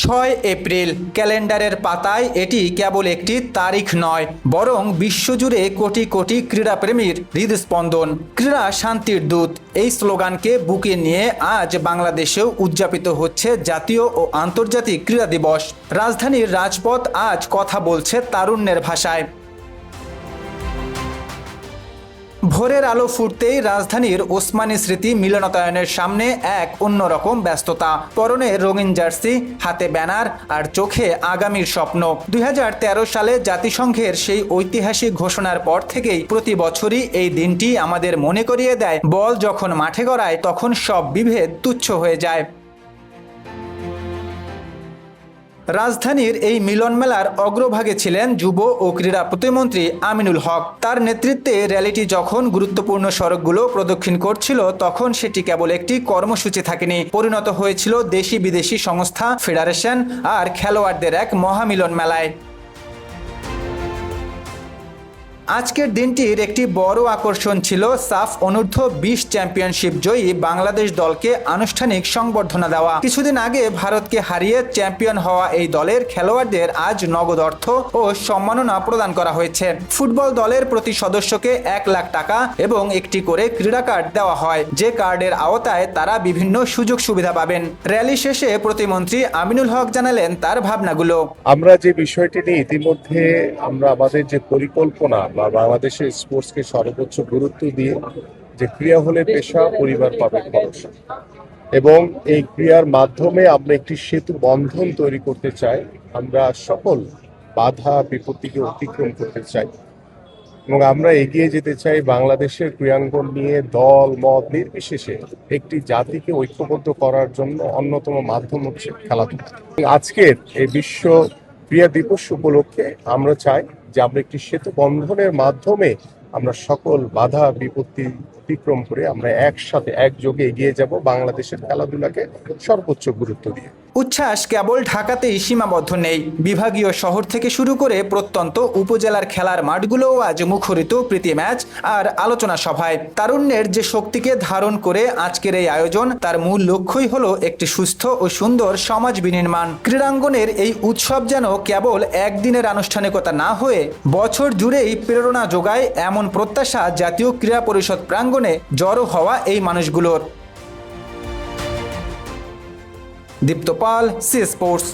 6 April ক্যালেন্ডারের পাতায় এটি কেবল একটি তারিখ নয়, বরং বিশ্বজুড়ে কোটি কোটি ক্রীড়াপ্রেমীর হৃদস্পন্দন। ক্রীড়া শান্তির দূত, এই স্লোগানকে বুকে নিয়ে আজ বাংলাদেশেও উদযাপিত হচ্ছে জাতীয় ও আন্তর্জাতিক ক্রীড়া দিবস। রাজধানীর রাজপথ আজ কথা বলছে তারুণ্যের ভাষায়। ভোরের আলো ফুটতেই রাজধানীর ওসমানী স্মৃতি মিলনায়তনের সামনে এক অন্যরকম ব্যস্ততা। পরনে রঙিন জার্সি, হাতে ব্যানার আর চোখে আগামীর স্বপ্ন। 2013 সালে জাতিসংঘের সেই ঐতিহাসিক ঘোষণার পর থেকেই প্রতি বছরই এই দিনটি আমাদের মনে করিয়ে দেয়, বল যখন মাঠে গড়ায় তখন সব বিভেদ তুচ্ছ হয়ে যায়। রাজধানীর এই মিলন মেলার অগ্রভাগে ছিলেন যুব ও ক্রীড়া প্রতিমন্ত্রী আমিনুল হক। তার নেতৃত্বে র্যালিটি যখন গুরুত্বপূর্ণ সড়কগুলো প্রদক্ষিণ করছিল, তখন সেটি কেবল একটি কর্মসূচি থাকেনি, পরিণত হয়েছিল দেশি বিদেশি সংস্থা, ফেডারেশন আর খেলোয়াড়দের এক মহামিলন মেলায়। আজকের দিনটির একটি বড় আকর্ষণ ছিল সাফ অনূর্ধ্ব 20 চ্যাম্পিয়নশিপ জয়ী বাংলাদেশ দলকে আনুষ্ঠানিক সংবর্ধনা দেওয়া। কিছুদিন আগে ভারতকে হারিয়ে চ্যাম্পিয়ন হওয়া এই দলের খেলোয়াড়দের আজ নগদ অর্থ ও সম্মাননা প্রদান করা হয়েছে। ফুটবল দলের প্রতি সদস্যকে 1 লাখ টাকা এবং একটি করে ক্রীড়া কার্ড দেওয়া হয়, যে কার্ডের আওতায় তারা বিভিন্ন সুযোগ সুবিধা পাবেন। র্যালি শেষে প্রতিমন্ত্রী আমিনুল হক জানালেন তার ভাবনাগুলো। আমরা যে বিষয়টি নিয়ে ইতিমধ্যে আমরা আমাদের যে পরিকল্পনা বা বাংলাদেশের স্পোর্টসকে সর্বোচ্চ গুরুত্ব দিয়ে যে ক্রীড়া হলে পেশা, পরিবার পাবে ভরসা, এবং এই ক্রীড়ার মাধ্যমে আমরা একটি সেতু বন্ধন তৈরি করতে চাই। আমরা সকল বাধা বিপত্তিকে অতিক্রম করতে চাই এবং আমরা এগিয়ে যেতে চাই বাংলাদেশের ক্রীড়াঙ্গন নিয়ে। দল মত নির্বিশেষে একটি জাতিকে ঐক্যবদ্ধ করার জন্য অন্যতম মাধ্যম হচ্ছে খেলাধুলা। আজকের এই বিশ্ব ক্রীড়া দিবস উপলক্ষে আমরা চাই যে আমরা একটি সেতু বন্ধনের মাধ্যমে আমরা সকল বাধা বিপত্তি অতিক্রম করে আমরা একসাথে একযোগে এগিয়ে যাব বাংলাদেশের খেলাধুলাকে সর্বোচ্চ গুরুত্ব দিয়ে। উচ্ছ্বাস কেবল ঢাকাতেই সীমাবদ্ধ নেই। বিভাগীয় শহর থেকে শুরু করে প্রত্যন্ত উপজেলার খেলার মাঠগুলোও আজ মুখরিত প্রীতি ম্যাচ আর আলোচনা সভায়। তারুণ্যের যে শক্তিকে ধারণ করে আজকের এই আয়োজন, তার মূল লক্ষ্যই হলো একটি সুস্থ ও সুন্দর সমাজ বিনির্মাণ। ক্রীড়াঙ্গনের এই উৎসব যেন কেবল একদিনের আনুষ্ঠানিকতা না হয়ে বছর জুড়েই প্রেরণা যোগায়, এমন প্রত্যাশা জাতীয় ক্রীড়া পরিষদ প্রাঙ্গণে জড়ো হওয়া এই মানুষগুলোর। দীপ্ত পাল, সি স্পোর্টস।